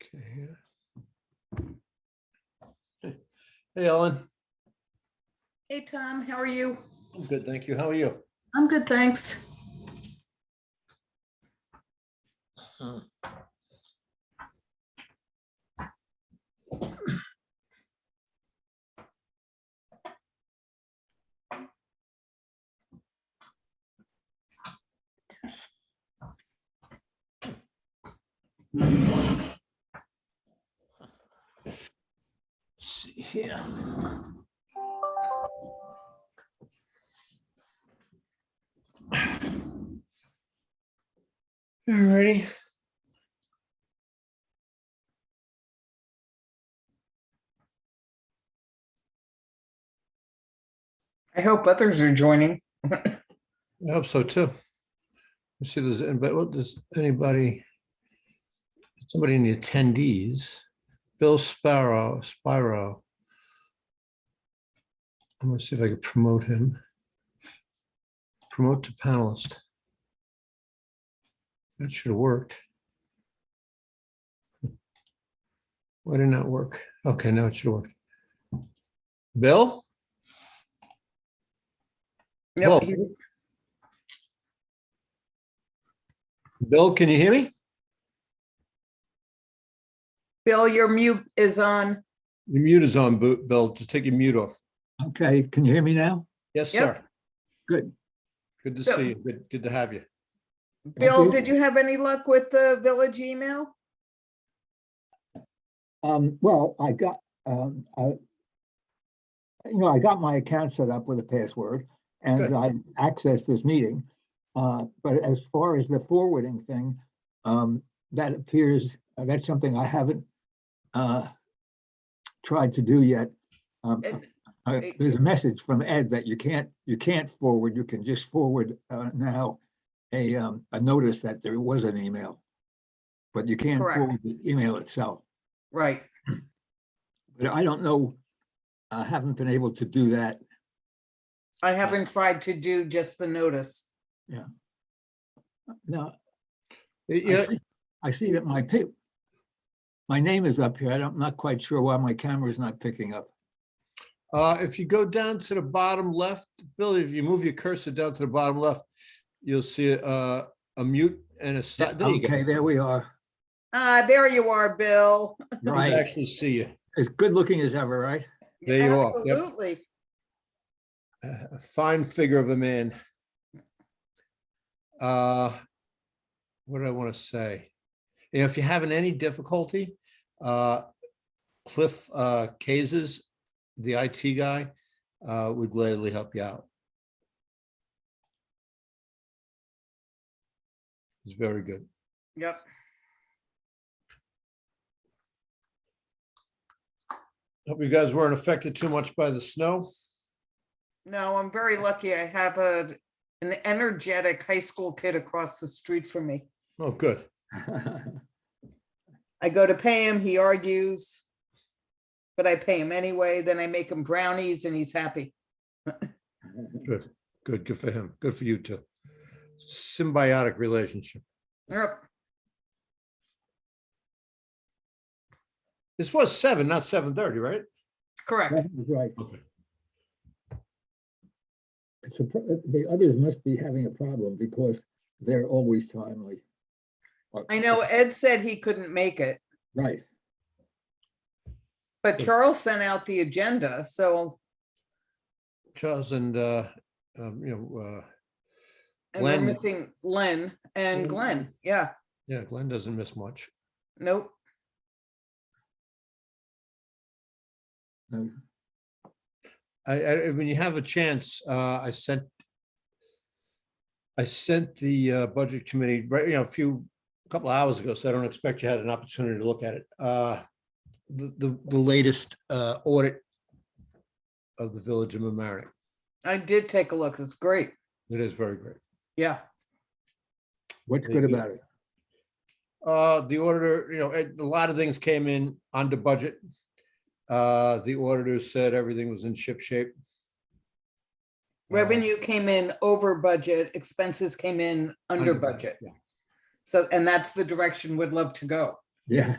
Okay. Hey, Ellen. Hey, Tom, how are you? I'm good, thank you. How are you? I'm good, thanks. Let's see here. All righty. I hope others are joining. I hope so too. Let's see if there's anybody, what does anybody, somebody in the attendees, Bill Spiro. I'm gonna see if I can promote him. Promote to panelist. That should have worked. Why didn't that work? Okay, now it should work. Bill? Yep, Whoa. he- Bill, can you hear me? Bill, your mute is on. Your mute is on, Bill. Just take your mute off. Okay, can you hear me now? Yes, Yep. sir. Good. Good to So- see you. Good to have you. Bill, you. did you have any luck with the village email? Well, I got, I got my account set up with a password Good. and I accessed this meeting. But as far as the forwarding thing, that appears, that's something I haven't tried to do yet. There's a message from Ed that you can't forward, you can just forward now a notice that there was an email. But you can't Correct. forward the email itself. Right. But I don't know, I haven't been able to do that. I haven't tried to do just the notice. Now, Yeah, I see that my name is up here. I'm not quite sure why my camera is not picking up. if you go down to the bottom left, Billy, if you move your cursor down to the bottom left, you'll see a mute and a stop. There you go. Okay, there we are. There you are, Bill. I can Right. actually see you. As good looking as ever, right? There you are. Yep. Absolutely. A fine figure of a man. What do I want to say? If you're having any difficulty, Cliff Kazes, the IT guy, would gladly help you out. He's very good. Yep. Hope you guys weren't affected too much by the snow. No, I'm very lucky. I have an energetic high school kid across the street from me. Oh, good. I go to pay him, he argues, but I pay him anyway. Then I make him brownies and he's happy. Good for him. Good for you too. Symbiotic relationship. Yep. This was 7, not 7:30, right? Correct. That was right. Okay. The others must be having a problem because they're always timely. I know Ed said he couldn't make it, Right. but Charles sent out the agenda, so, Charles and and we're Glenn. missing Len and Glenn. Yeah, Yeah, Glenn doesn't miss much. nope. No. When you have a chance, I sent the budget committee, right, a couple of hours ago, so I don't expect you had an opportunity to look at it. The latest audit of the Village of Mamaroneck. I did take a look. It's great. It is very great. Yeah. What's good about it? The auditor, a lot of things came in under budget. The auditor said everything was in ship shape. Revenue came in over budget, expenses came in under Under budget, budget. yeah. So, and that's the direction we'd love to go. Yeah,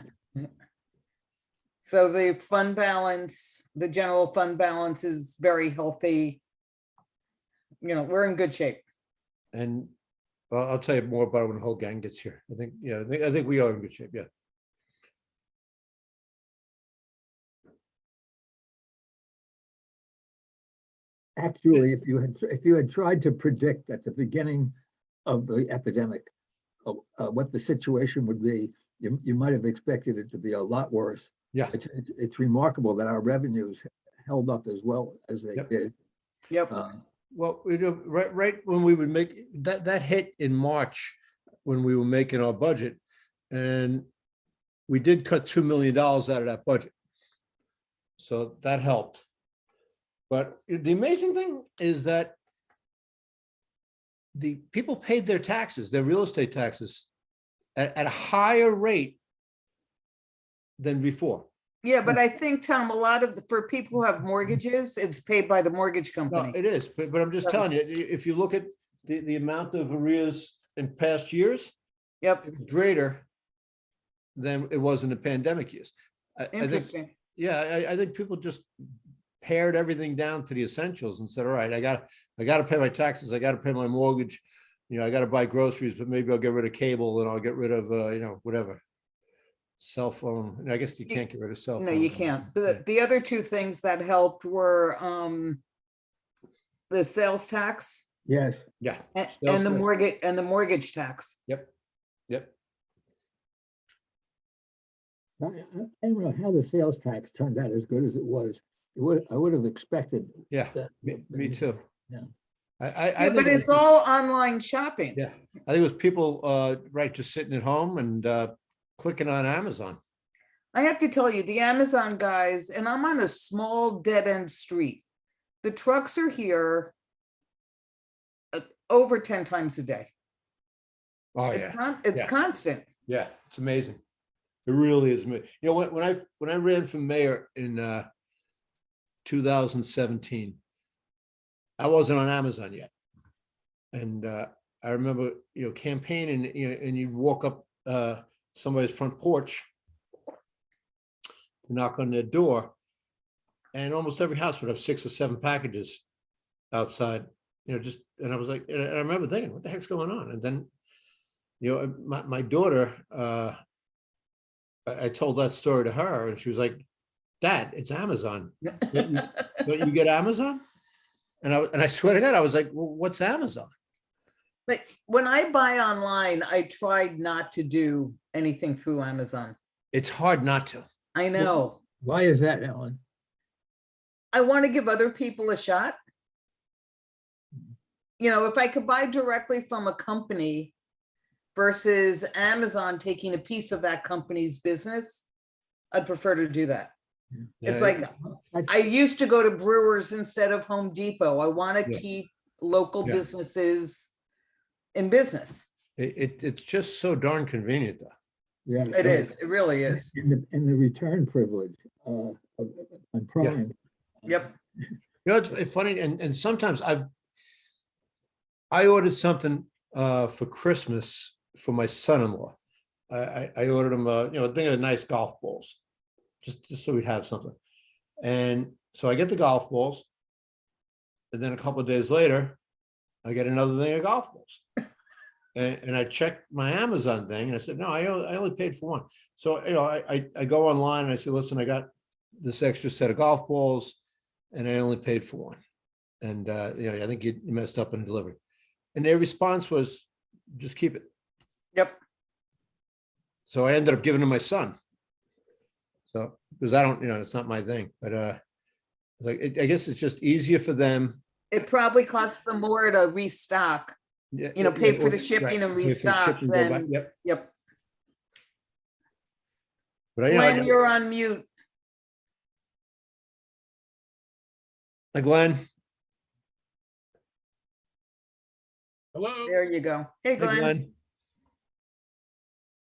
So the fund balance, the general fund balance is very healthy. You know, we're in good shape. And I'll tell you more about it when the whole gang gets here. I think, yeah, I think we are in good shape, yeah. actually, if you had tried to predict at the beginning of the epidemic what the situation would be, you might have expected it to be a lot worse. Yeah. It's remarkable that our revenues held up as well as they Yep. did. Yep. Well, right when we would make that hit in March, when we were making our budget, and we did cut $2 million out of that budget. So that helped. But the amazing thing is that the people paid their taxes, their real estate taxes, at a higher rate than before. Yeah, but I think, Tom, a lot of, for people who have mortgages, it's paid by the mortgage No, company. it is, but I'm just telling you, if you look at the amount of arrears in past years, Yep, it was greater than it was in the pandemic years. I think, interesting. yeah, I think people just pared everything down to the essentials and said, all right, I got to pay my taxes, I got to pay my mortgage, you know, I got to buy groceries, but maybe I'll get rid of cable and I'll get rid of, you know, whatever. Cell phone, I guess you can't get rid of cell phone. No, you can't. The other two things that helped were the sales tax Yeah. and Sales the tax. mortgage tax. Yep. I don't know how the sales tax turned out as good as it was. I would have expected. Yeah, that. me too. Yeah. I Yeah, think but it it's was- all online shopping. Yeah, I think it was people, right, just sitting at home and clicking on Amazon. I have to tell you, the Amazon guys, and I'm on a small dead end street. The trucks are here over 10 times a day. Oh, It's yeah, it's Yeah. constant. yeah, it's amazing. It really is. You know, when I ran for mayor in 2017, I wasn't on Amazon yet. And I remember, you know, campaigning, you know, and you'd walk up somebody's front porch to knock on their door, and almost every house would have 6 or 7 packages outside, you know, just, and I was like, and I remember thinking, what the heck's going on? And then, you know, my daughter, I told that story to her, and she was like, Dad, it's Amazon. Don't you get Amazon? And I swear to God, I was like, well, what's Amazon? But when I buy online, I tried not to do anything through Amazon. It's hard not to. I know. Why is that, Ellen? I want to give other people a shot. You know, if I could buy directly from a company versus Amazon taking a piece of that company's business, I'd prefer to do that. It's Yeah, like, I used to go to Brewers instead of Home Depot. I want to Yeah. keep local Yeah. businesses in business. it's just so darn convenient, though. Yeah. It is, it really is. And the return privilege on Prime. Yep. You know, it's funny, and sometimes I ordered something for Christmas for my son-in-law. I ordered him you know, a thing of nice golf balls, just so we'd have something. And so I get the golf balls, and then a couple of days later, I get another thing of golf balls. And I checked my Amazon thing, and I said, no, I only paid for one. So, you know, I go online and I said, listen, I got this extra set of golf balls, and I only paid for one. And, you know, I think you messed up in delivery. And their response was, just keep it. Yep. So I ended up giving to my son. So, because I don't, you know, it's not my thing, but like, I guess it's just easier for them. It probably costs them more to restock, you know, pay for the shipping and Pay for the restock shipping, go back, than, Yep. yep. But you know, Glenn, you're on mute. Glenn, Hello, There you go. Hey, hey, Glenn.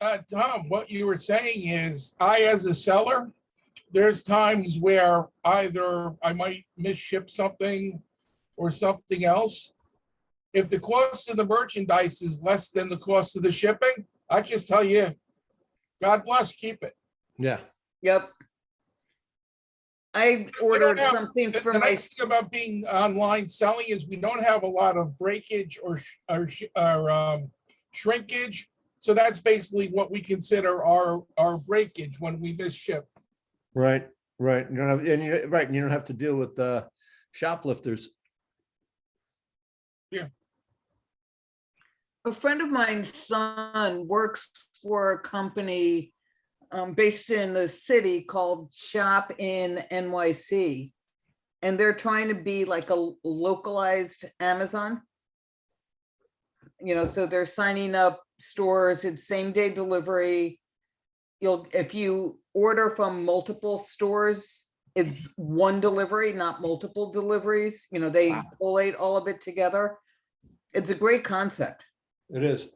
Glenn. Tom, what you were saying is, as a seller, there's times where either I might misship something or something else. If the cost of the merchandise is less than the cost of the shipping, I just tell you, God bless, keep it. Yeah. Yep. I ordered have- something The for the my, nice thing about being online selling is we don't have a lot of breakage or shrinkage. So that's basically what we consider our breakage when we miss ship. Right, right. You don't have, and you, right, and you don't have to deal with shoplifters. a friend of mine's son works for a company based in the city called Shop in NYC. And they're trying to be like a localized Amazon. You know, so they're signing up stores, it's same day delivery. If you order from multiple stores, it's one delivery, not multiple deliveries. You know, they Wow. collate all of it together. It's a great concept. It is.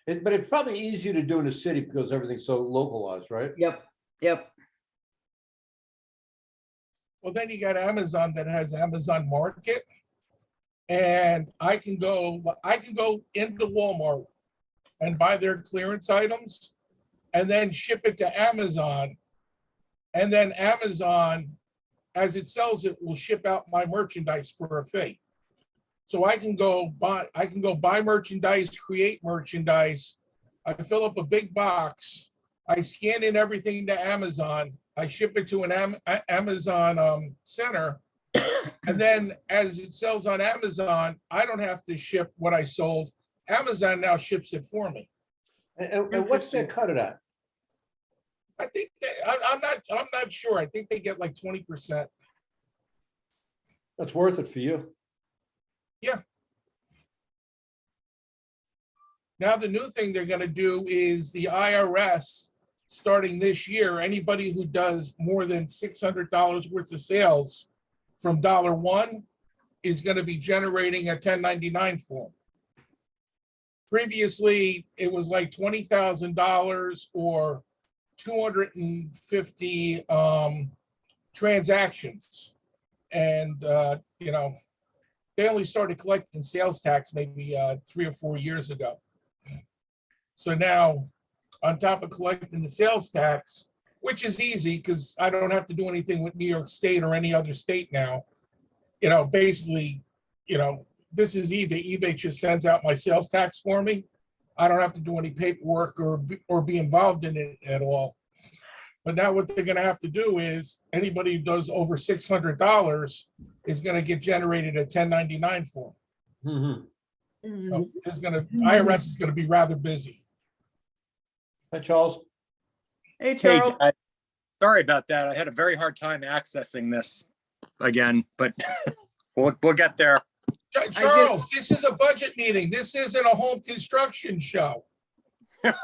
But it's probably easier to do in a city because everything's so localized, right? Yep, yep. Well, then you got Amazon that has Amazon Market. And I can go into Walmart and buy their clearance items and then ship it to Amazon. And then Amazon, as it sells it, will ship out my merchandise for a fee. So I can go buy merchandise, create merchandise. I fill up a big box. I scan in everything to Amazon. I ship it to an Amazon center. And then as it sells on Amazon, I don't have to ship what I sold. Amazon now ships it for me. And what's their cut of that? I think I'm not sure. I think they get like 20%. That's worth it for you. Now, the new thing they're going to do is the IRS, starting this year, anybody who does more than $600 worth of sales from $1 is going to be generating a 1099 form. Previously, it was like $20,000 or 250 transactions. And, you know, they only started collecting sales tax maybe 3 or 4 years ago. So now, on top of collecting the sales tax, which is easy because I don't have to do anything with New York State or any other state now, you know, basically, you know, this is eBay. eBay just sends out my sales tax for me. I don't have to do any paperwork or be involved in it at all. But now what they're going to have to do is anybody who does over $600 is going to get generated a 1099 form. Mhm. So IRS is going to be rather busy. Hi, Charles. Hey, Hey, Charles. guys. Sorry about that. I had a very hard time accessing this again, but we'll get there. Charles, this is a budget meeting. This isn't a home construction show.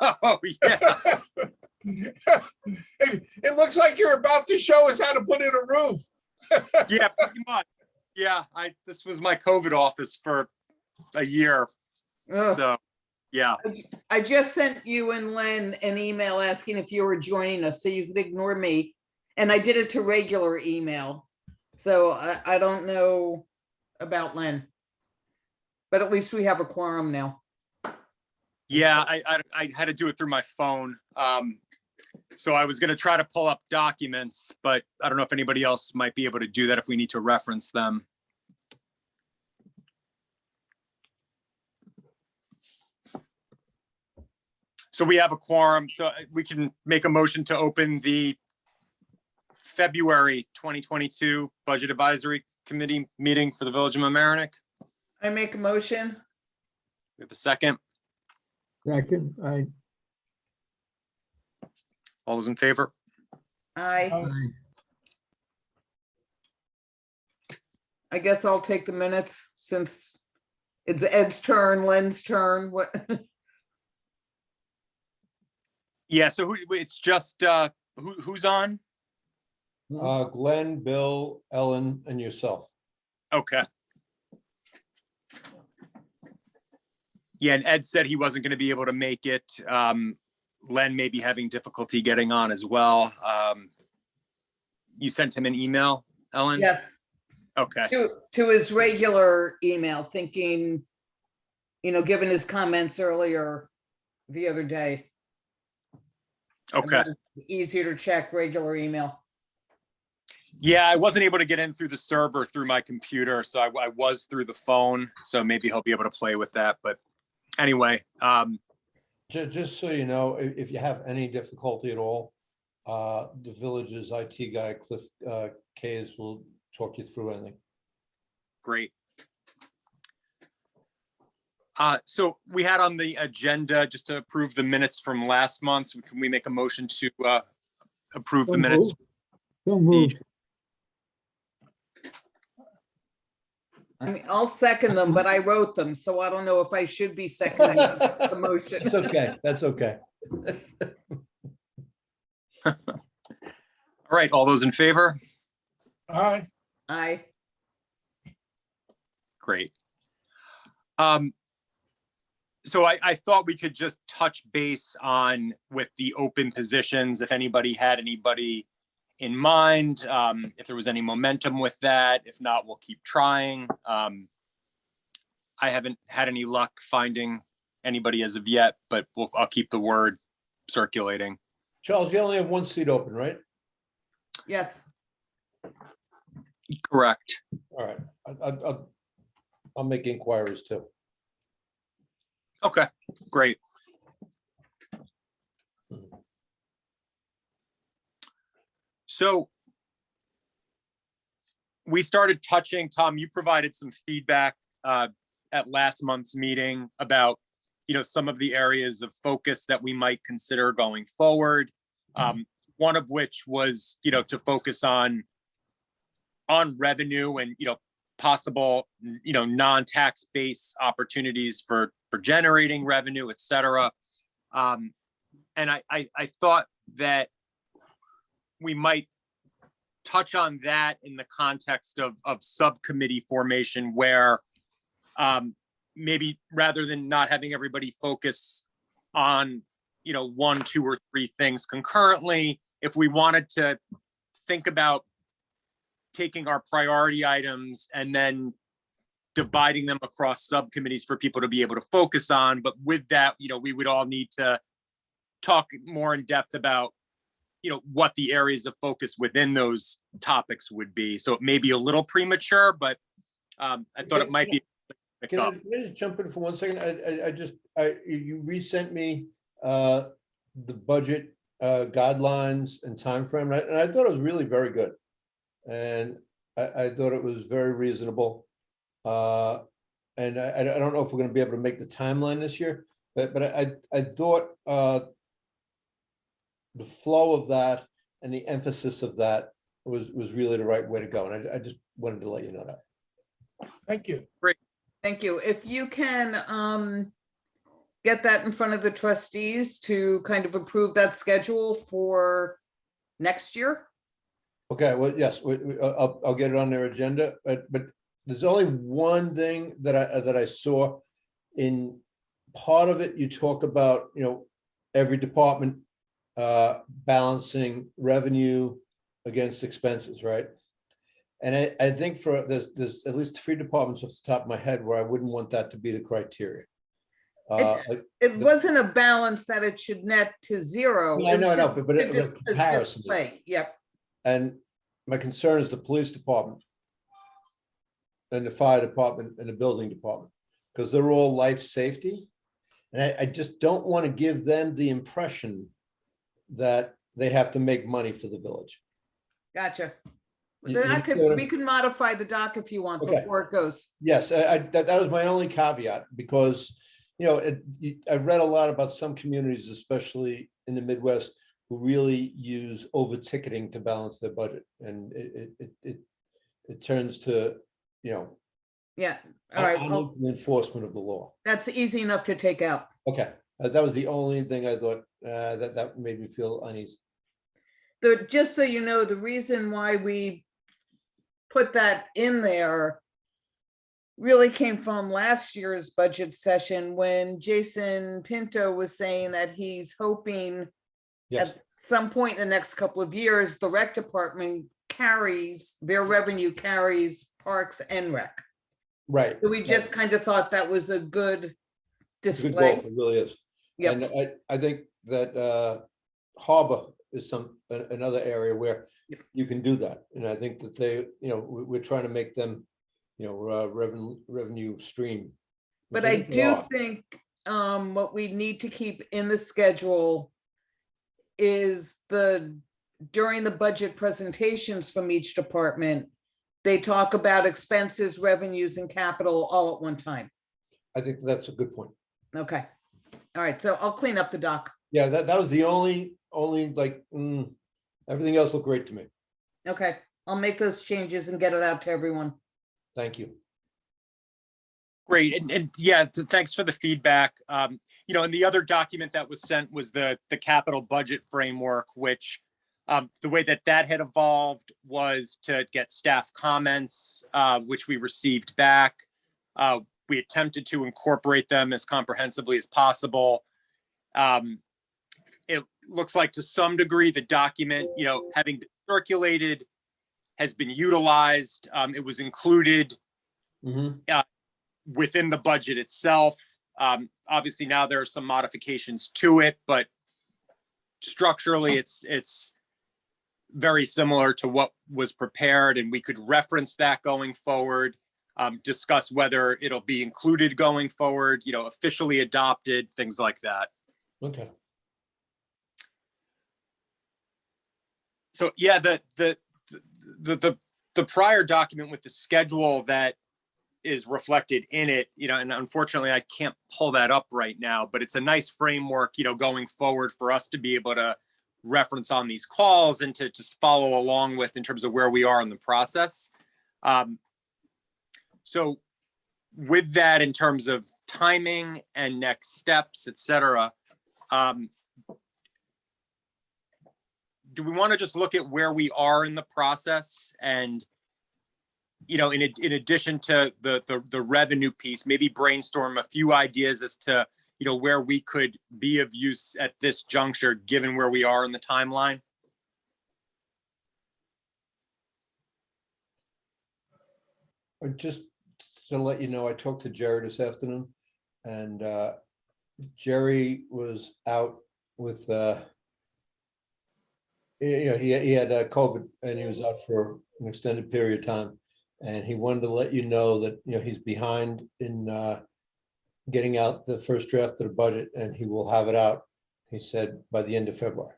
Oh, yeah. It looks like you're about to show us how to put in a roof. Yeah, pretty much. Yeah, this was my COVID office for a year. Ugh. So, yeah. I just sent you and Len an email asking if you were joining us, so you could ignore me. And I did it to regular email. So I don't know about Len. But at least we have a quorum now. Yeah, I had to do it through my phone. So I was going to try to pull up documents, but I don't know if anybody else might be able to do that if we need to reference them. So we have a quorum, so we can make a motion to open the February 2022 Budget Advisory Committee meeting for the Village of Mamaroneck. I make a motion. We have a second. Second, All those in favor? I guess I'll take the minutes since it's Ed's turn, Len's turn. What? Yeah, so it's just, who's on? Glenn, Bill, Ellen, and yourself. Okay. Yeah, and Ed said he wasn't going to be able to make it. Len may be having difficulty getting on as well. You sent him an email, Ellen? Yes, Okay, to his regular email, thinking, you know, given his comments earlier the other day. And Okay. then it's easier to check regular email. Yeah, I wasn't able to get in through the server through my computer, so I was through the phone. So maybe he'll be able to play with that. But anyway, Just so you know, if you have any difficulty at all, the village's IT guy, Cliff Kays, will talk you through anything. great. So we had on the agenda just to approve the minutes from last month. So can we make a motion to approve the So minutes? moved. So moved. I mean, I'll second them, but I wrote them, so I don't know if I should be seconding the motion. That's okay, that's okay. All right, all those in favor? Aye. I, Great. So I thought we could just touch base on with the open positions, if anybody had anybody in mind, if there was any momentum with that. If not, we'll keep trying. I haven't had any luck finding anybody as of yet, but I'll keep the word circulating. Charles, you only have one seat open, right? yes, Correct. All right, I'll make inquiries too. Okay, great. So we started touching, Tom, you provided some feedback at last month's meeting about, some of the areas of focus that we might consider going forward. One of which was, to focus on revenue and, possible, non-tax based opportunities for generating revenue, et cetera. And I thought that we might touch on that in the context of subcommittee formation, where maybe rather than not having everybody focus on, 1, 2, or 3 things concurrently, if we wanted to think about taking our priority items and then dividing them across subcommittees for people to be able to focus on. But with that, we would all need to talk more in depth about, what the areas of focus within those topics would be. So it may be a little premature, but I thought it might be. Can I just jump in for 1 second? You resent me the budget guidelines and timeframe, and I thought it was really very good. And I thought it was very reasonable. And I don't know if we're gonna be able to make the timeline this year, but I thought the flow of that and the emphasis of that was really the right way to go. And I just wanted to let you know that. Thank you. thank you. If you can get that in front of the trustees to kind of approve that schedule for next year. Okay, well, yes, I'll get it on their agenda, but there's only one thing that I saw in part of it. You talk about, every department balancing revenue against expenses, right? And I think there's at least 3 departments off the top of my head where I wouldn't want that to be the criteria. It wasn't a balance that it should net to 0. I know, but It just- comparison. display. Yep, And my concern is the police department and the fire department and the building department, because they're all life safety. And I just don't want to give them the impression that they have to make money for the village. gotcha. You- Then you- we can modify the doc if you want Okay. before it goes. Yes, that was my only caveat, because, I've read a lot about some communities, especially in the Midwest, who really use over ticketing to balance their budget. And it turns to, Yeah, all right, well, enforcement of the law. that's easy enough to take out. Okay, that was the only thing I thought, that made me feel uneasy. Just so you know, the reason why we put that in there really came from last year's budget session when Jason Pinto was saying that he's hoping Yes, at some point in the next couple of years, the rec department their revenue carries parks and rec. right. So we just kind of thought that was a good It's a good display. goal, it really is. Yep, And I think that harbor is another area where Yep. you can do that. And I think that they, we're trying to make them, revenue stream. which But I think they do are. think what we need to keep in the schedule is during the budget presentations from each department, they talk about expenses, revenues, and capital all at one time. I think that's a good point. Okay. All right, so I'll clean up the doc. Yeah, that was the only everything else looked great to me. Okay, I'll make those changes and get it out to everyone. Thank you. Great, and yeah, thanks for the feedback. And the other document that was sent was the capital budget framework, which the way that had evolved was to get staff comments, which we received back. We attempted to incorporate them as comprehensively as possible. It looks like to some degree the document, having been circulated, has been utilized. It was included Mhm. within the budget itself. Obviously now there are some modifications to it, but structurally it's very similar to what was prepared, and we could reference that going forward, discuss whether it'll be included going forward, officially adopted, things like that. Okay. So yeah, the prior document with the schedule that is reflected in it, and unfortunately I can't pull that up right now, but it's a nice framework, going forward for us to be able to reference on these calls and to just follow along with in terms of where we are in the process. So with that, in terms of timing and next steps, et cetera, do we want to just look at where we are in the process and, in addition to the revenue piece, maybe brainstorm a few ideas as to, where we could be of use at this juncture, given where we are in the timeline? Just to let you know, I talked to Jerry this afternoon, and Jerry was out with, he had COVID, and he was out for an extended period of time. And he wanted to let you know that, he's behind in getting out the first draft of the budget, and he will have it out, he said, by the end of February.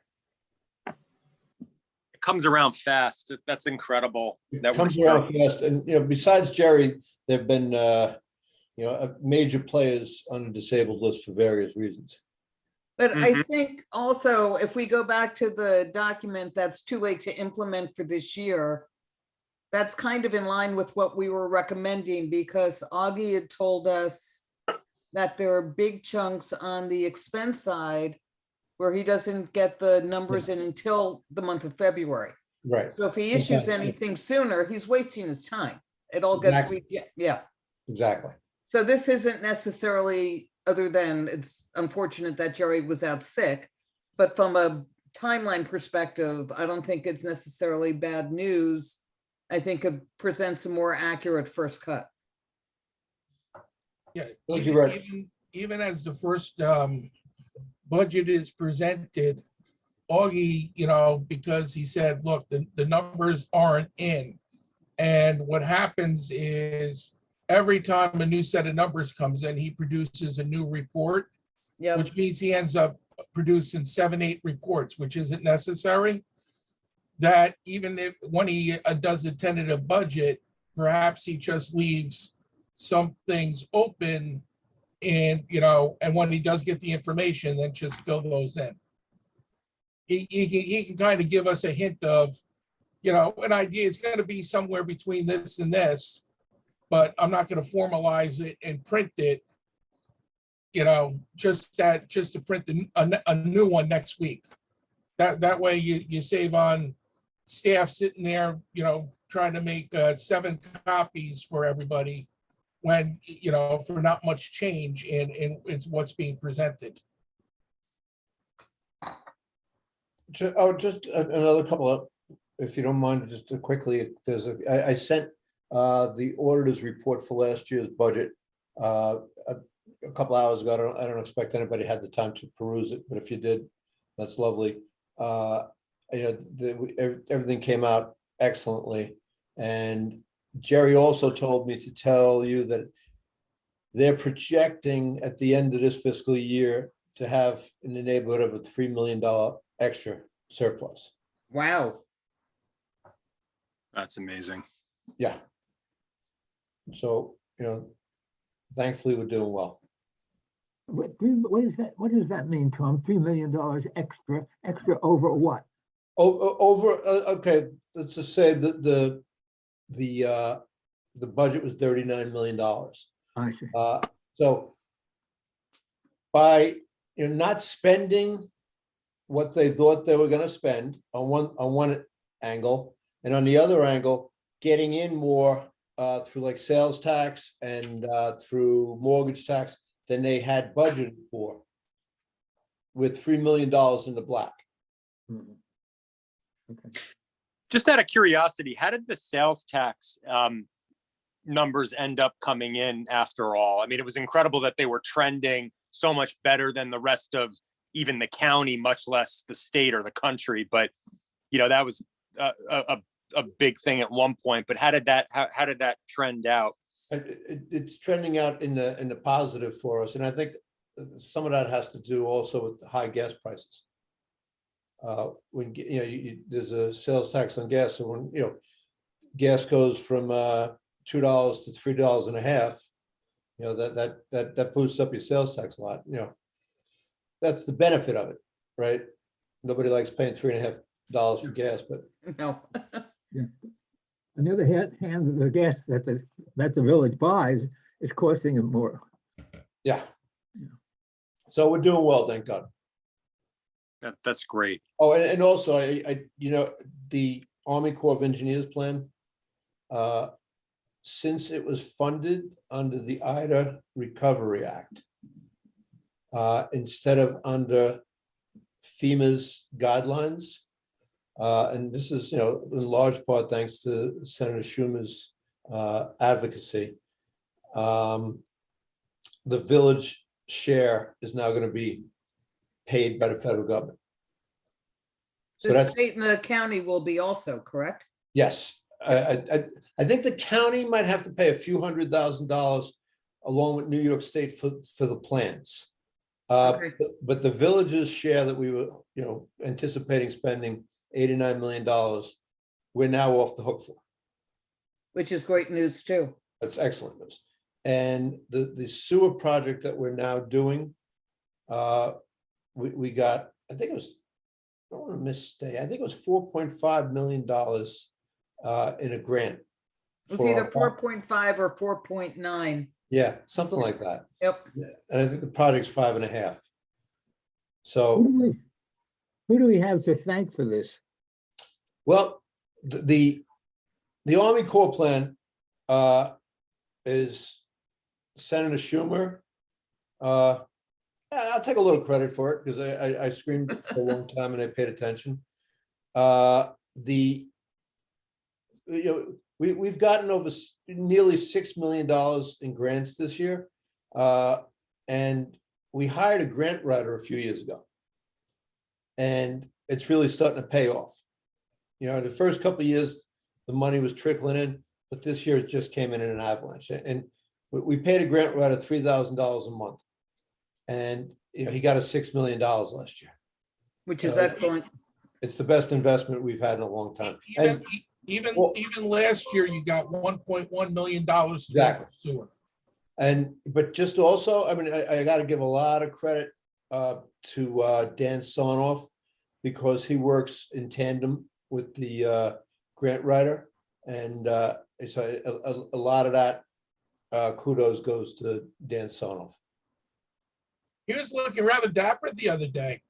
It comes around fast. That's incredible. That Comes we're around fast, and besides Jerry, there've been major players on the disabled list for various reasons. But I think also, if we go back to the document that's too late to implement for this year, that's kind of in line with what we were recommending, because Augie had told us that there are big chunks on the expense side where he doesn't get the numbers in until the month of February. Right, So if he issues Exactly. anything sooner, he's wasting his time. It all gets, Exactly. yeah. exactly. So this isn't necessarily, other than it's unfortunate that Jerry was out sick, but from a timeline perspective, I don't think it's necessarily bad news. I think it presents a more accurate first cut. Yeah. Thank you, even- Rick. Even as the first budget is presented, Augie, because he said, look, the numbers aren't in. And what happens is every time a new set of numbers comes in, he produces a new report, Yeah, which means he ends up producing 7, 8 reports, which isn't necessary. That even if, when he does a tentative budget, perhaps he just leaves some things open, and, and when he does get the information, then just fill those in. He can kind of give us a hint of, an idea. It's going to be somewhere between this and this, but I'm not going to formalize it and print it, just to print a new one next week. That way you save on staff sitting there, trying to make 7 copies for everybody when, for not much change in it's what's being presented. Just another couple of, if you don't mind, just to quickly, I sent the auditor's report for last year's budget a couple hours ago. I don't expect anybody had the time to peruse it, but if you did, that's lovely. You know, everything came out excellently. And Jerry also told me to tell you that they're projecting at the end of this fiscal year to have in the neighborhood of a $3 million extra surplus. Wow. That's amazing. Yeah. So, you know, thankfully we're doing well. What does that mean, Tom? $3 million extra over what? Over, okay, let's just say that the budget was $39 million. I see. So by, you know, not spending what they thought they were gonna spend on one angle, and on the other angle, getting in more through like sales tax and through mortgage tax than they had budgeted for, with $3 million in the black. Mhm. Okay. Just out of curiosity, how did the sales tax numbers end up coming in after all? I mean, it was incredible that they were trending so much better than the rest of even the county, much less the state or the country. But, you know, that was a big thing at one point. But how did that trend out? It's trending out in the positive for us, and I think some of that has to do also with the high gas prices. When you know, there's a sales tax on gas, so when, you know, gas goes from $2 to $3.50, you know, that boosts up your sales tax a lot. You know, that's the benefit of it, right? Nobody likes paying $3.50 for gas, but No. On the other hand, the gas that the village buys is costing them more. yeah. Yeah. So we're doing well, thank God. That's great. Oh, and also, I, you know, the Army Corps of Engineers plan, since it was funded under the Ida Recovery Act, instead of under FEMA's guidelines, and this is, you know, in large part thanks to Senator Schumer's advocacy, the village share is now going to be paid by the federal government. So The that's, state and the county will be also, correct? yes, I think the county might have to pay a few $100,000 along with New York State for the plans. Okay. But the village's share that we were, you know, anticipating spending $89 million, we're now off the hook for. Which is great news too. That's excellent news. And the sewer project that we're now doing, we got, I think it was, I don't want to misstate, I think it was $4.5 million in a grant. It's for either our- 4.5 or 4.9. Yeah, something like that. Yep. And I think the project's 5.5. Who So, do we have to thank for this? well, the Army Corps plan is Senator Schumer. I'll take a little credit for it because I screamed for a long time and I paid attention. You know, we've gotten over nearly $6 million in grants this year. And we hired a grant writer a few years ago. And it's really starting to pay off. You know, the first couple of years, the money was trickling in, but this year it just came in an avalanche. And we paid a grant writer $3,000 a month. And, you know, he got us $6 million last year. Which is excellent. It's the best investment we've had in a long time. And Well- Even last year, you got $1.1 million. Exactly. Sewer. but just also, I mean, I got to give a lot of credit to Dan Sonoff, because he works in tandem with the grant writer, and so a lot of that kudos goes to Dan Sonoff. He was looking rather dapper the other day.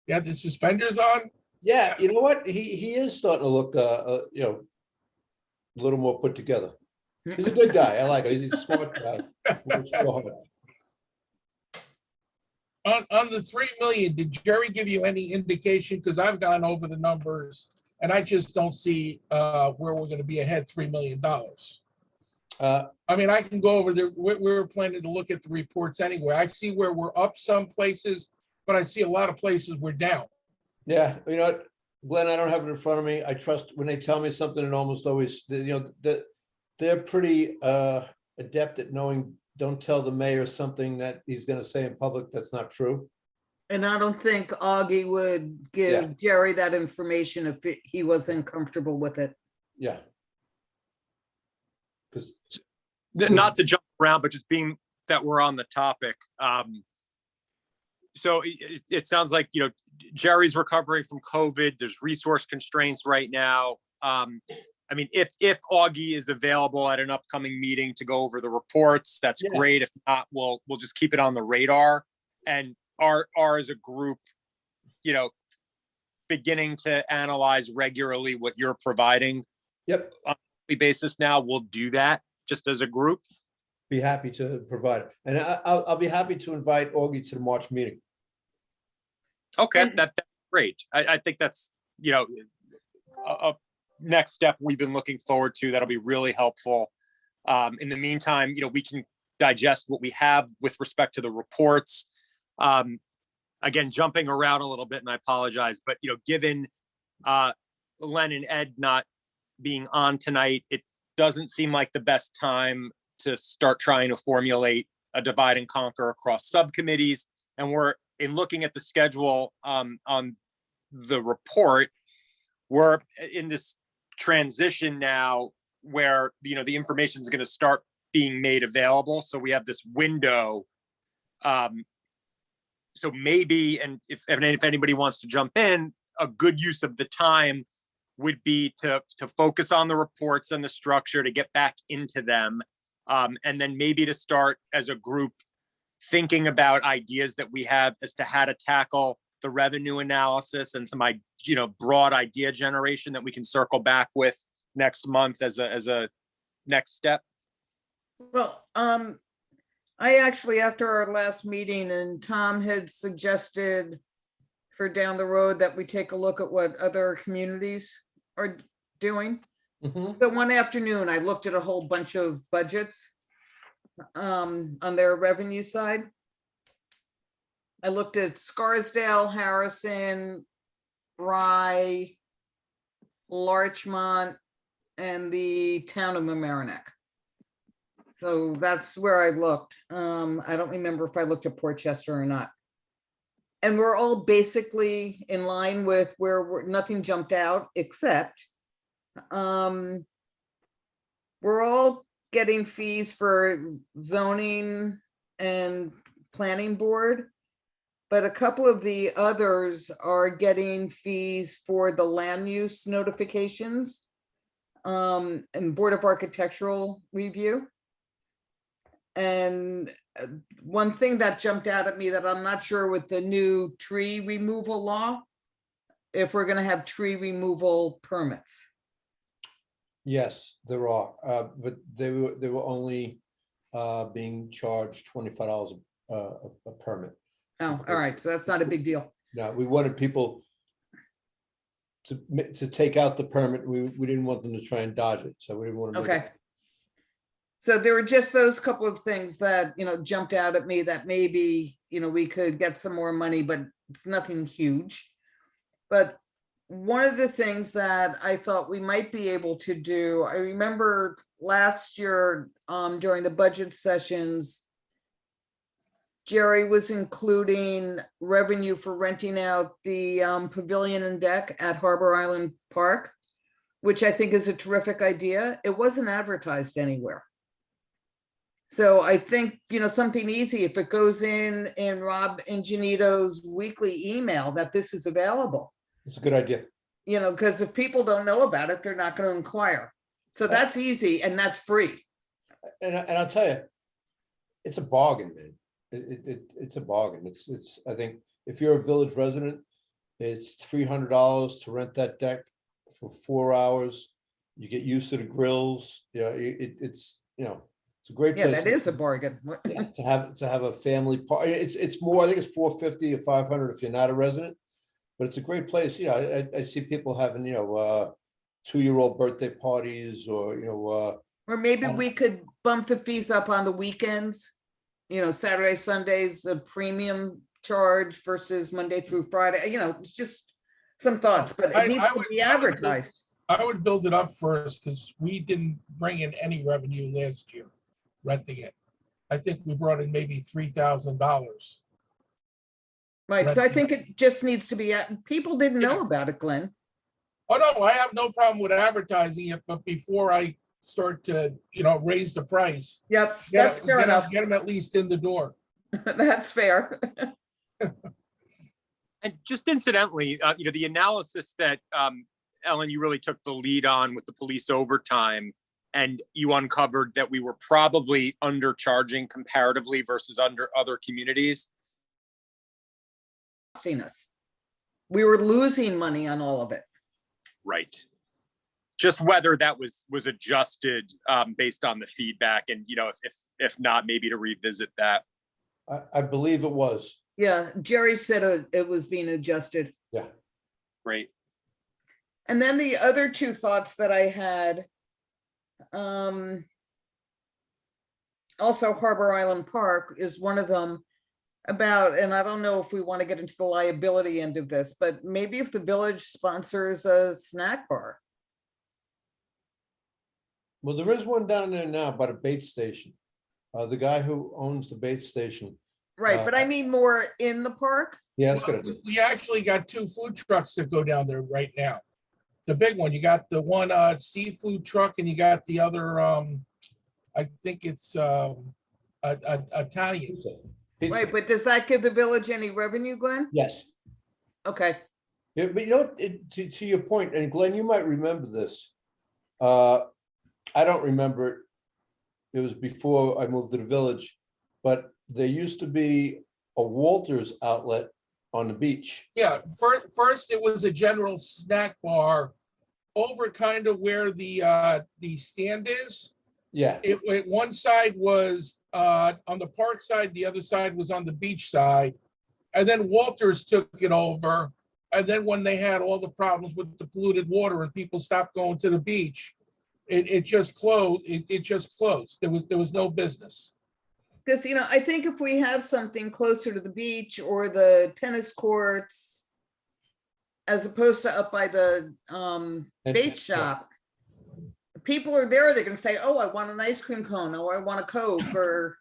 He had the suspenders on. Yeah, you know what? He is starting to look, you know, a little more put together. He's a good guy. I like him. He's a smart guy. Works real hard. On the 3 million, did Jerry give you any indication? Because I've gone over the numbers and I just don't see where we're going to be ahead $3 million. I mean, I can go over there. We're planning to look at the reports anyway. I see where we're up some places, but I see a lot of places we're down. Yeah, you know what, Glenn, I don't have it in front of me. I trust when they tell me something, it almost always, you know, that they're pretty adept at knowing, don't tell the mayor something that he's gonna say in public that's not true. And I don't think Augie would Yeah. give Jerry that information if he wasn't comfortable with it. Yeah. Because, Not to jump around, but just being that we're on the topic. So it sounds like, you know, Jerry's recovering from COVID. There's resource constraints right now. I mean, if Augie is available at an upcoming meeting to go over the reports, that's Yeah. great. If not, we'll just keep it on the radar. And our as a group, you know, beginning to analyze regularly what you're providing yep, on a weekly basis now, we'll do that just as a group. be happy to provide it. And I'll be happy to invite Augie to the March meeting. Okay, And- that's great. I think that's, you know, a next step we've been looking forward to. That'll be really helpful. In the meantime, you know, we can digest what we have with respect to the reports. Again, jumping around a little bit, and I apologize, but, you know, given Len and Ed not being on tonight, it doesn't seem like the best time to start trying to formulate a divide and conquer across subcommittees. And we're, in looking at the schedule on the report, we're in this transition now where, you know, the information is going to start being made available. So we have this window. So maybe, and if anybody wants to jump in, a good use of the time would be to focus on the reports and the structure, to get back into them. And then maybe to start as a group thinking about ideas that we have as to how to tackle the revenue analysis and some, you know, broad idea generation that we can circle back with next month as a next step. Well, I actually, after our last meeting, and Tom had suggested for down the road that we take a look at what other communities are doing. Mhm. So one afternoon, I looked at a whole bunch of budgets on their revenue side. I looked at Scarsdale, Harrison, Rye, Larchmont, and the town of Mamaroneck. So that's where I looked. I don't remember if I looked at Portchester or not. And we're all basically in line with where nothing jumped out, except we're all getting fees for zoning and planning board. But a couple of the others are getting fees for the land use notifications and Board of Architectural Review. And one thing that jumped out at me that I'm not sure with the new tree removal law, if we're gonna have tree removal permits. Yes, there are, but they were only being charged $25 a permit. Oh, all right, so that's not a big deal. Now, we wanted people to take out the permit. We didn't want them to try and dodge it, so we didn't want to. Okay. So there were just those couple of things that, you know, jumped out at me that maybe, you know, we could get some more money, but it's nothing huge. But one of the things that I thought we might be able to do, I remember last year during the budget sessions, Jerry was including revenue for renting out the pavilion and deck at Harbor Island Park, which I think is a terrific idea. It wasn't advertised anywhere. So I think, you know, something easy, if it goes in Rob Ingenito's weekly email that this is available, It's a good idea. you know, because if people don't know about it, they're not going to inquire. So that's easy and that's free. And I'll tell you, it's a bargain, man. It's a bargain. It's, I think if you're a village resident, it's $300 to rent that deck for 4 hours. You get used to the grills, you know, it's, you know, it's a great Yeah, place. that is a bargain. Yeah, to have a family party. It's more, I think it's $450 or $500 if you're not a resident, but it's a great place. You know, I see people having, you know, 2-year-old birthday parties, or, you know, Or maybe we could bump the fees up on the weekends, you know, Saturday, Sundays, the premium charge versus Monday through Friday, you know, it's just some thoughts, but I- it needs I to would- be I would build- advertised. I would build it up first because we didn't bring in any revenue last year renting it. I think we brought in maybe $3,000. Right, so I think it just needs to be, people didn't know Yeah. about it, Glenn. Oh, no, I have no problem with advertising it, but before I start to, raise the price, Yep, get that's them, fair enough. get them at least in the door. That's fair. And just incidentally, the analysis that, Ellen, you really took the lead on with the police overtime, and you uncovered that we were probably undercharging comparatively versus under other communities. Costing us. We were losing money on all of it. Right. Just whether that was adjusted based on the feedback, and if not, maybe to revisit that. I believe it was. Yeah, Jerry said it was being adjusted. Yeah. Right. And then the other two thoughts that I had, also Harbor Island Park is one of them about, and I don't know if we want to get into the liability end of this, but maybe if the village sponsors a snack bar. Well, there is one down there now by the bait station. The guy who owns the bait station. Right, but I mean more in the park. Yeah, that's Well, good. We actually got 2 food trucks that go down there right now. The big one, you got the one seafood truck and you got the other, I think it's Italian. Pizza. Right, but does that give the village any revenue, Glenn? Yes. Okay, Yeah, but to your point, and Glenn, you might remember this. I don't remember it. It was before I moved to the village, but there used to be a Walters outlet on the beach. Yeah, first it was a general snack bar over kind of where the stand is. Yeah, One side was on the park side, the other side was on the beach side. And then Walters took it over. And then when they had all the problems with the polluted water and people stopped going to the beach, it just closed. It just closed. There was no business. because I think if we have something closer to the beach or the tennis courts, as opposed to up by the bait Entrance, yeah. shop, people are there, they're gonna say, oh, I want an ice cream cone, or I want a Coke, or,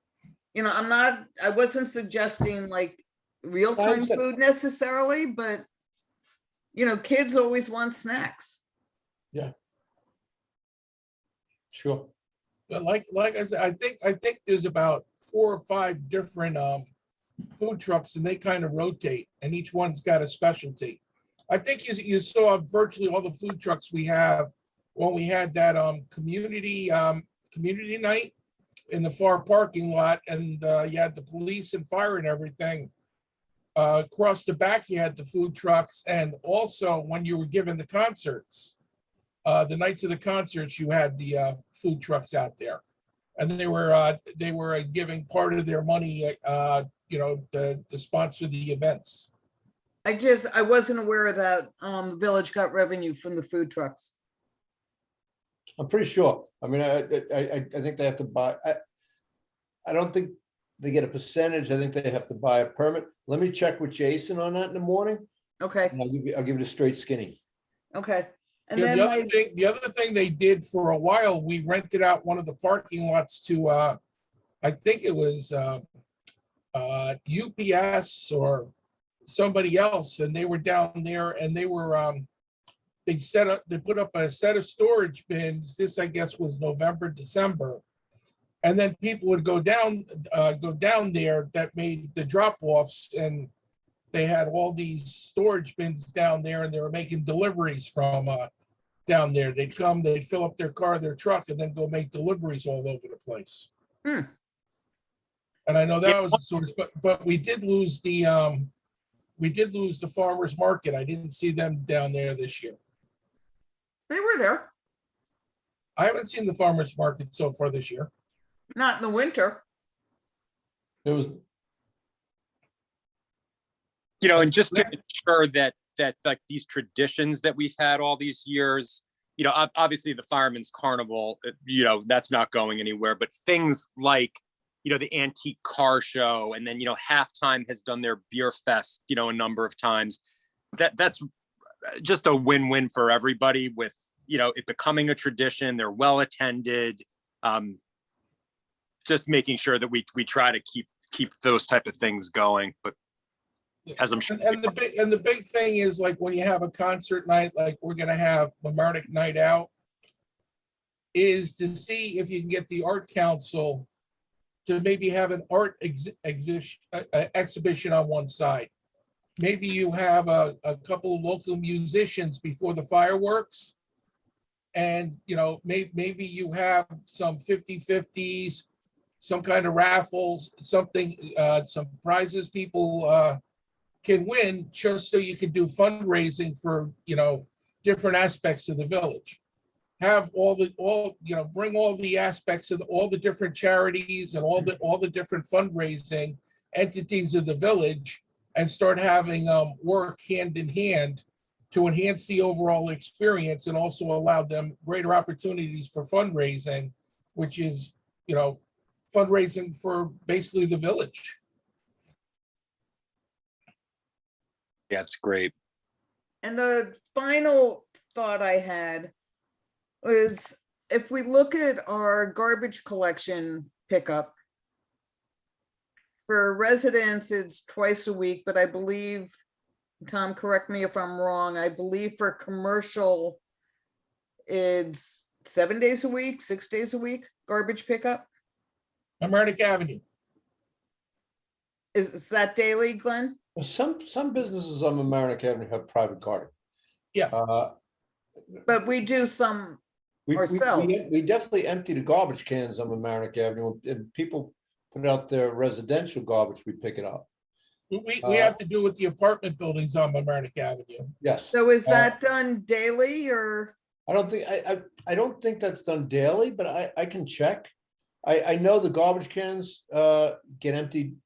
I wasn't suggesting like real-time Mindset. food necessarily, but kids always want snacks. sure. But like I said, I think there's about 4 or 5 different food trucks and they kind of rotate and each one's got a specialty. I think you saw virtually all the food trucks we have when we had that community night in the far parking lot, and you had the police and fire and everything. Across the back, you had the food trucks, and also when you were given the concerts, the nights of the concerts, you had the food trucks out there, and they were giving part of their money, to sponsor the events. I wasn't aware that village got revenue from the food trucks. I'm pretty sure. I mean, I think they have to buy, I don't think they get a percentage. I think they have to buy a permit. Let me check with Jason on that in the morning. Okay, And I'll give it a straight skinny. okay. And Yeah, then the other thing they did for a while, we rented out one of the parking lots to, I think it was UPS or somebody else, and they were down there and they were, they put up a set of storage bins. This, I guess, was November, December. And then people would go down there that made the drop-offs, and they had all these storage bins down there, and they were making deliveries from down there. They'd come, they'd fill up their car, their truck, and then go make deliveries all over the place. Hmm. And I know that was a source, but we did lose the farmers market. I didn't see them down there this year. they were there, I haven't seen the farmers market so far this year. not in the winter. It was, And just to ensure that like these traditions that we've had all these years, obviously the Fireman's Carnival, that's not going anywhere, but things like, the antique car show, and then, Halftime has done their beer fest, a number of times. That's just a win-win for everybody with, you know, it becoming a tradition. They're well attended. Just making sure that we try to keep those type of things going. But as I'm sure, And the big thing is like when you have a concert night, like we're gonna have Mamaroneck Night Out, is to see if you can get the art council to maybe have an art exhibition on one side. Maybe you have a couple of local musicians before the fireworks. And, you know, maybe you have some 50/50s, some kind of raffles, something, some prizes people can win, just so you can do fundraising for, you know, different aspects of the village. Have bring all the aspects of all the different charities and all the different fundraising entities of the village, and start having work hand in hand to enhance the overall experience, and also allow them greater opportunities for fundraising, which is, you know, fundraising for basically the village. yeah, it's great. And the final thought I had was, if we look at our garbage collection pickup, for residents, it's twice a week, but I believe, Tom, correct me if I'm wrong, I believe for commercial, it's 7 days a week, 6 days a week, garbage pickup. Mamaroneck Avenue. Is that daily, Glenn? Well, some businesses on Mamaroneck Avenue have private carding. Yeah. But we do some ourselves. We definitely empty the garbage cans on Mamaroneck Avenue, and people put out their residential garbage, we pick it up. We have to do with the apartment buildings on Mamaroneck Avenue. Yes. So is that done daily or? I don't think that's done daily, but I can check. I know the garbage cans get emptied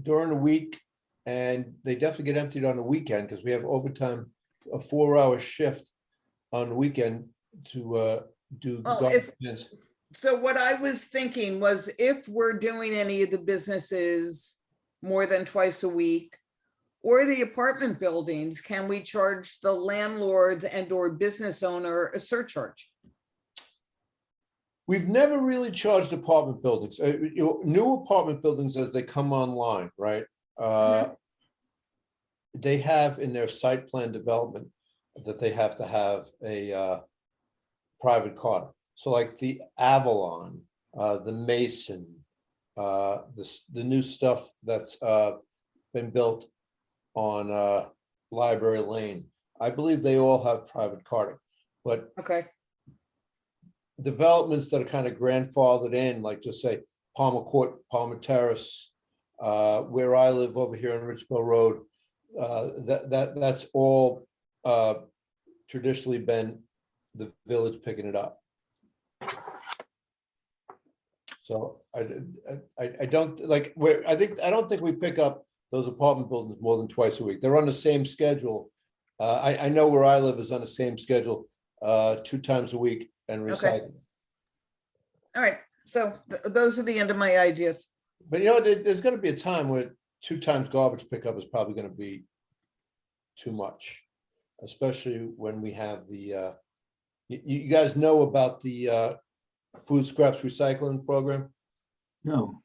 during the week, and they definitely get emptied on the weekend, because we have overtime, a 4-hour shift on the weekend to do the Well, garbage cans. So what I was thinking was, if we're doing any of the businesses more than twice a week, or the apartment buildings, can we charge the landlords and or business owner a surcharge? We've never really charged apartment buildings, new apartment buildings as they come online, right? They have in their site plan development that they have to have a private card. So like the Avalon, the Mason, the new stuff that's been built on Library Lane, I believe they all have private carding. But Okay, developments that are kind of grandfathered in, like just say Palmer Court, Palmer Terrace, where I live over here on Richborough Road, that's all traditionally been the village picking it up. So I don't like I don't think we pick up those apartment buildings more than twice a week. They're on the same schedule. I know where I live is on the same schedule, 2 times a week, and Okay. recycling. all right, so those are the end of my ideas. But you know, there's gonna be a time where 2 times garbage pickup is probably gonna be too much, especially when we have the, you guys know about the food scraps recycling program? No,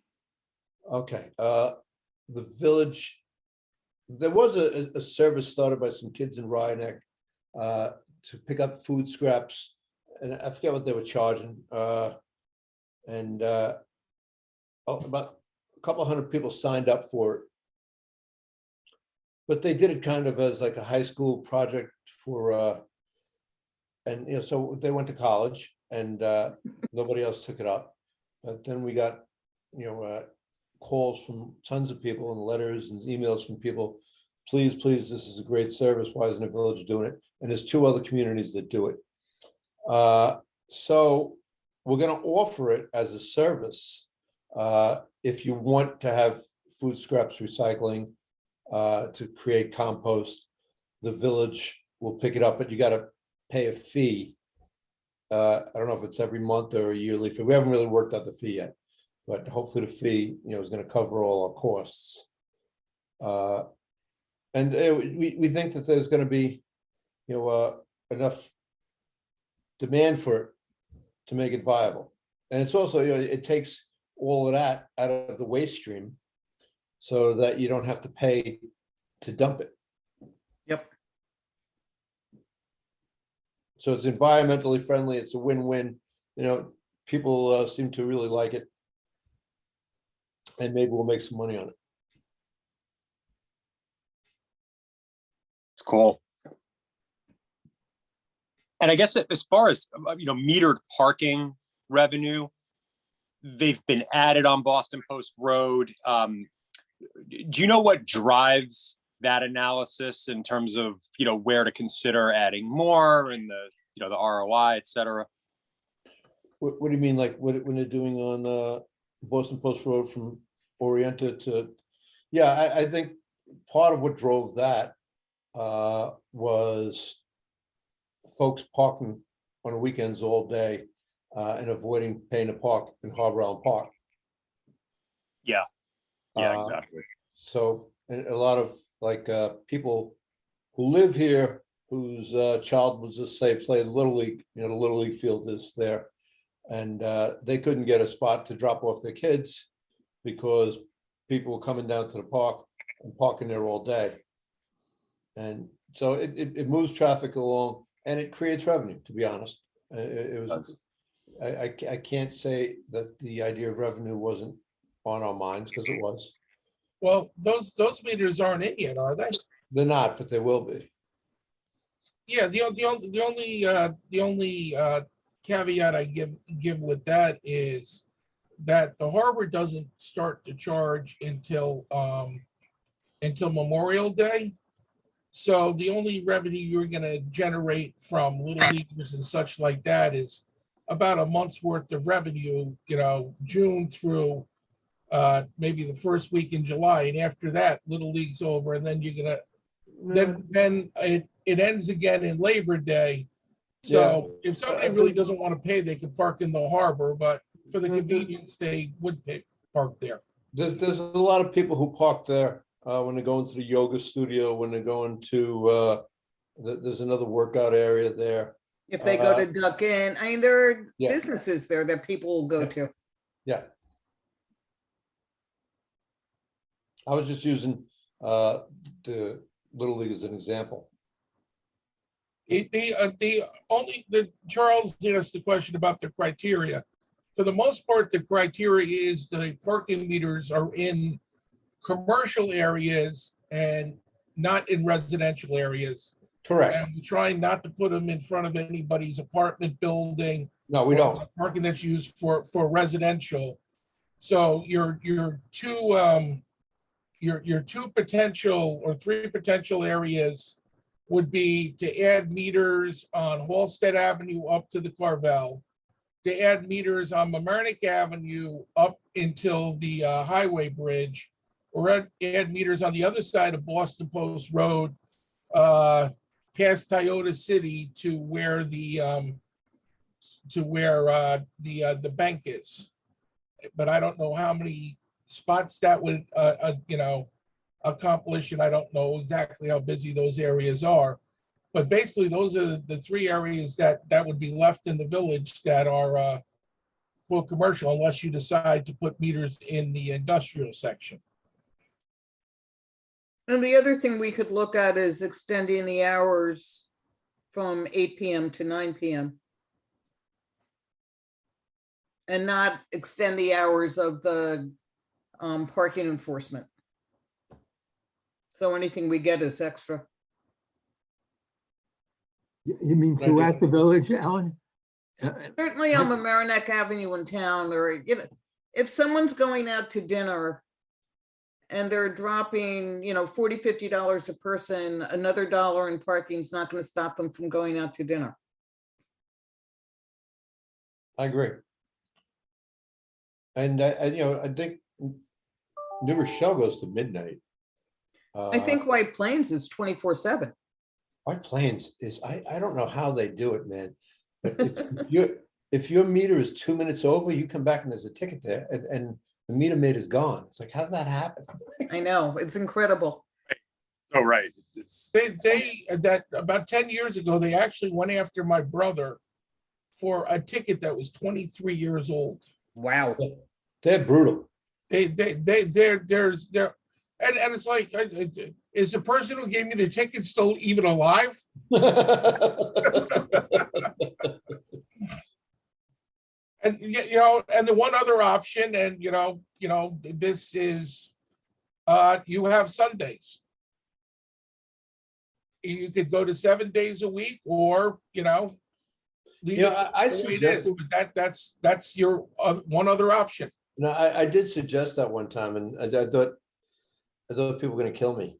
Okay, the village, there was a service started by some kids in Ryanek to pick up food scraps, and I forget what they were charging. And about a couple hundred people signed up for it. But they did it kind of as like a high school project for, and you know, so they went to college, and nobody else took it up. But then we got, you know, calls from tons of people and letters and emails from people. Please, this is a great service. Why isn't the village doing it? And there's 2 other communities that do it. So we're gonna offer it as a service. If you want to have food scraps recycling to create compost, the village will pick it up, but you gotta pay a fee. I don't know if it's every month or a yearly fee. We haven't really worked out the fee yet, but hopefully the fee, you know, is gonna cover all our costs. And we think that there's gonna be, enough demand for it to make it viable. And it's also, it takes all of that out of the waste stream so that you don't have to pay to dump it. Yep. So it's environmentally friendly, it's a win-win, people seem to really like it. And maybe we'll make some money on it. It's cool. And I guess as far as, metered parking revenue, they've been added on Boston Post Road. Do you know what drives that analysis in terms of, where to consider adding more and the ROI, et cetera? What do you mean, like, when they're doing on Boston Post Road from Orienta to, yeah, I think part of what drove that was folks parking on the weekends all day and avoiding paying to park in Harbor Island Park. Yeah, Uh, exactly. So and a lot of people who live here, whose child was just say play Little League, the Little League field is there. And they couldn't get a spot to drop off their kids because people were coming down to the park and parking there all day. And so it moves traffic along and it creates revenue, to be honest. It was, I can't say that the idea of revenue wasn't on our minds, because it was. Well, those meters aren't in yet, are they? They're not, but they will be. Yeah, the only caveat I give with that is that the harbor doesn't start to charge until Memorial Day. So the only revenue you're gonna generate from Little Leaguers and such like that is about a month's worth of revenue, June through maybe the first week in July. And after that, Little League's over, and then you're gonna then it ends again in Labor Day. So if somebody really doesn't want to pay, they can park in the harbor, but for the convenience, they would park there. There's a lot of people who park there when they go into the yoga studio, when they go into there's another workout area there. If they go to Duck Inn, I mean, there are Yeah. businesses there that people will go to. Yeah. I was just using the Little League as an example. Charles asked the question about the criteria. For the most part, the criteria is the parking meters are in commercial areas and not in residential areas. Correct. And we try not to put them in front of anybody's apartment building. No, we don't. Parking that's used for residential. So your two potential or three potential areas would be to add meters on Halsted Avenue up to the Carvel, to add meters on Mamaroneck Avenue up until the highway bridge, or add meters on the other side of Boston Post Road, past Toyota City to where the bank is. But I don't know how many spots that would accomplish, and I don't know exactly how busy those areas are. But basically, those are the three areas that would be left in the village that are well, commercial, unless you decide to put meters in the industrial section. And the other thing we could look at is extending the hours from 8 PM to 9 PM. And not extend the hours of the parking enforcement. So anything we get is extra. You mean throughout the village, Alan? Certainly on Mamaroneck Avenue in town, or, if someone's going out to dinner and they're dropping, $40, $50 a person, another dollar in parking is not going to stop them from going out to dinner. I agree. And I think New Rochelle goes to midnight. I think White Plains is 24/7. White Plains is, I don't know how they do it, man. But if your meter is 2 minutes over, you come back and there's a ticket there, and the meter maid is gone. It's like, how did that happen? I know, it's incredible. Oh, right. It's, That about 10 years ago, they actually went after my brother for a ticket that was 23 years old. Wow. They're brutal. And it's like, is the person who gave me the ticket still even alive? And and the one other option, and this is, you have Sundays. You could go to 7 days a week, or leave it I the way it is. suggested, But that's your one other option. I did suggest that one time, and I thought people were gonna kill me.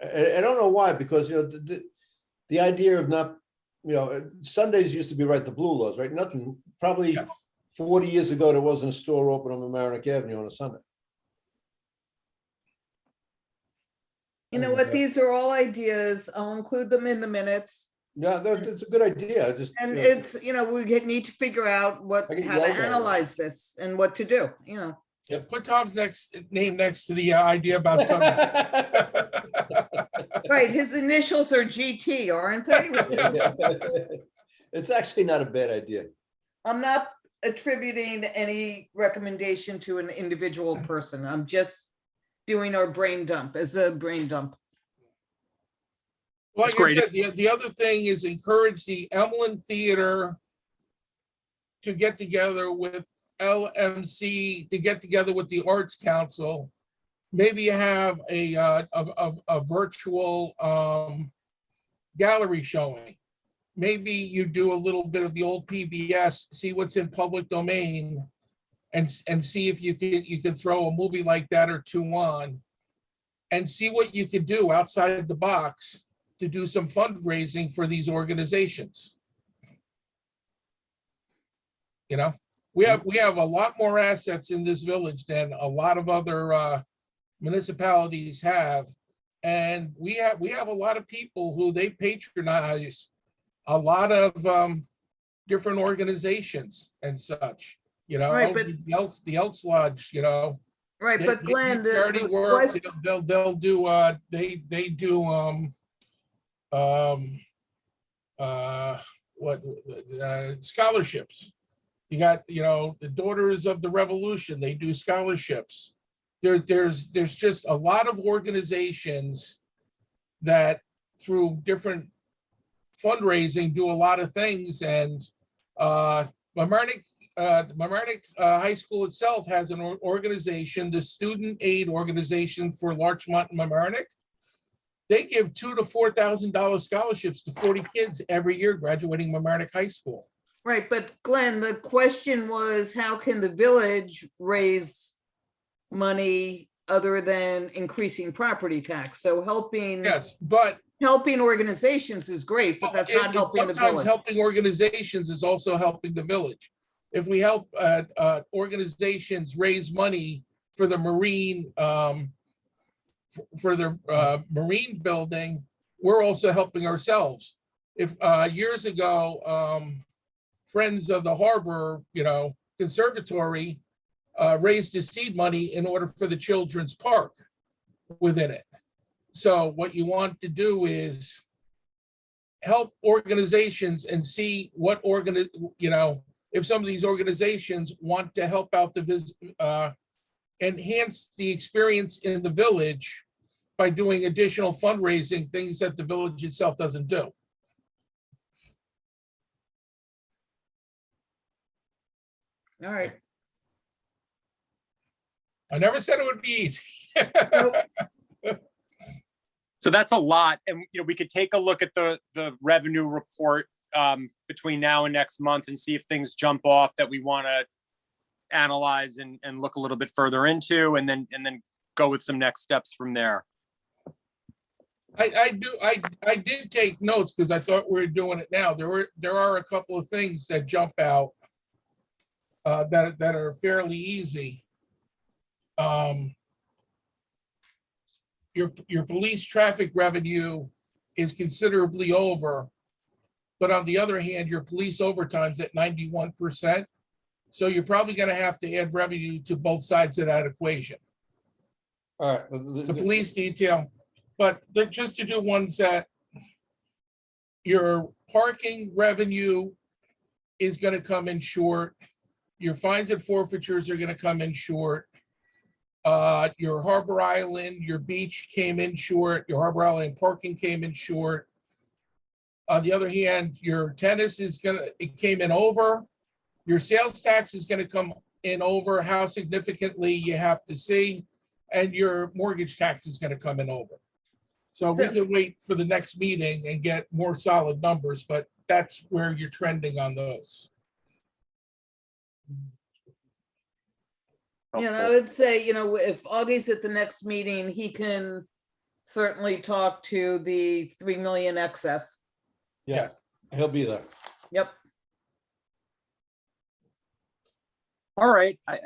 I don't know why, because the idea of not, Sundays used to be the blue laws, right? Nothing, probably Yes. 40 years ago, there wasn't a store open on Mamaroneck Avenue on a Sunday. You know what? These are all ideas. I'll include them in the minutes. Yeah, that's a good idea. I just, And it's, we need to figure out I get how to yelled at. analyze this and what to do, Yeah, put Tom's name next to the idea about Sunday. Right, his initials are GT, aren't they? It's actually not a bad idea. I'm not attributing any recommendation to an individual person. I'm just doing our brain dump as a brain dump. Like That's great. I said, the other thing is encourage the Emlyn Theater to get together with LMC, to get together with the Arts Council. Maybe have a virtual gallery showing. Maybe you do a little bit of the old PBS, see what's in public domain, and see if you can throw a movie like that or two on, and see what you could do outside the box to do some fundraising for these organizations. We have a lot more assets in this village than a lot of other municipalities have. And we have a lot of people who they patronize a lot of different organizations and such, Right, but- the Elks Lodge, Right, but Glenn, they already the work, question- they'll do, they do, scholarships. You got, the Daughters of the Revolution, they do scholarships. There's just a lot of organizations that through different fundraising do a lot of things. And Mamaroneck High School itself has an organization, the Student Aid Organization for Larchmont and Mamaroneck. They give $2,000 to $4,000 scholarships to 40 kids every year graduating Mamaroneck High School. right, but Glenn, the question was, how can the village raise money other than increasing property tax? So helping organizations is great, but that's not helping the Sometimes village. helping organizations is also helping the village. If we help organizations raise money for the marine, for their marine building, we're also helping ourselves. If years ago, Friends of the Harbor, Conservatory raised the seed money in order for the children's park within it. So what you want to do is help organizations and see what if some of these organizations want to help out enhance the experience in the village by doing additional fundraising, things that the village itself doesn't do. All right. I never said it would be easy. Nope. so that's a lot. And, we could take a look at the revenue report between now and next month and see if things jump off that we want to analyze and look a little bit further into, and then go with some next steps from there. I did take notes because I thought we were doing it now. There are a couple of things that jump out that are fairly easy. Your police traffic revenue is considerably over, but on the other hand, your police overtime's at 91%. So you're probably going to have to add revenue to both sides of that equation. All right. the police detail, but they're just to do ones that your parking revenue is gonna come in short. Your fines and forfeitures are gonna come in short. Your Harbor Island, your beach came in short, your Harbor Island parking came in short. On the other hand, your tennis it came in over. Your sales tax is gonna come in over. How significantly you have to see. And your mortgage tax is gonna come in over. So we can wait for the next meeting and get more solid numbers, but that's where you're trending on those. You know, I would say, you know, if Augie's at the next meeting, he can certainly talk to the 3 million excess. Yes, he'll be there. Yep. All right. I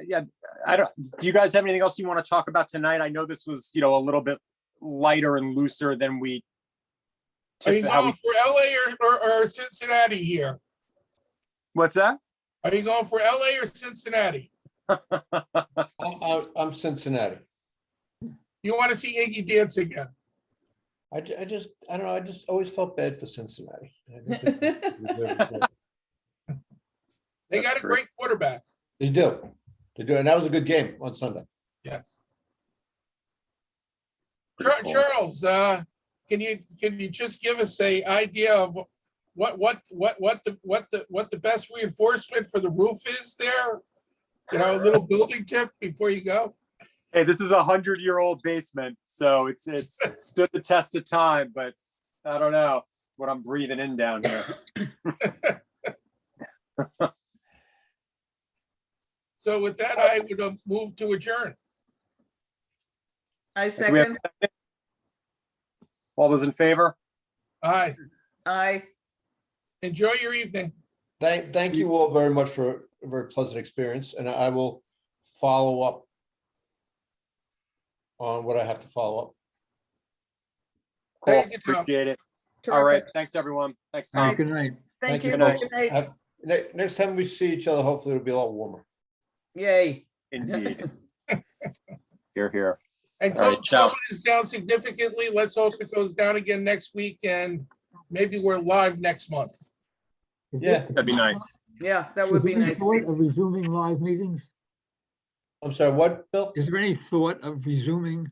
don't, do you guys have anything else you want to talk about tonight? I know this was, a little bit lighter and looser than we. Are you how going we- for LA or Cincinnati here? What's that? Are you going for LA or Cincinnati? I'm Cincinnati. You want to see Iggy dance again? I don't know, I just always felt bad for Cincinnati. I think They got That's a great. great quarterback. They do, and that was a good game on Sunday. Yes. Pretty cool. Charles, can you just give us a idea of what the best reinforcement for the roof is there? A little building tip before you go. Hey, this is a 100-year-old basement, so it's stood the test of time, but I don't know what I'm breathing in down here. So with that, I would move to adjourn. I Do we have- second. All those in favor? Aye. I. Enjoy your evening. Thank you all very much for a very pleasant experience, and I will follow up on what I have to follow up. Cool, Thank you, Tom. appreciate it. All right, Terrific. thanks, everyone. Thanks, All right, Tom. good night. Thank you. Good night. Good night. Have- Next time we see each other, hopefully it'll be a lot warmer. Yay. Indeed. Here, here. And All right, ciao. COVID is down significantly. Let's hope it goes down again next week and maybe we're live next month. Yeah. That'd be nice. Yeah, that would be nice. Thought of resuming live meetings? I'm sorry, what, Bill? Is there any thought of resuming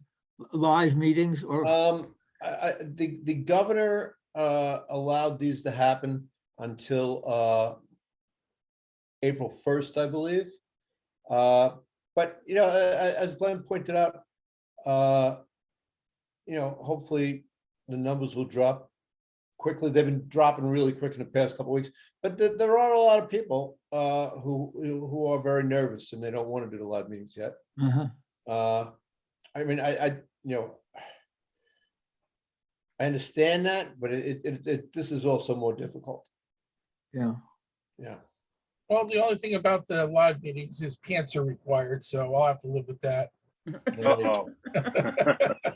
live meetings or? The governor allowed these to happen until April 1st, I believe. But as Glenn pointed out, hopefully the numbers will drop quickly. They've been dropping really quick in the past couple of weeks, but there are a lot of people who are very nervous and they don't want to do the live meetings yet. Uh-huh. I mean, I understand that, but this is also more difficult. Yeah. Yeah. Well, the only thing about the live meetings is pants are required, so I'll have to live with that. Uh-oh.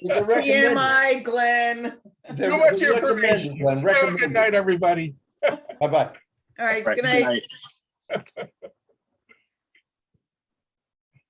TMI, Glenn. Too much information. Have a good night, everybody. Bye-bye. All right, Right, good good night. night.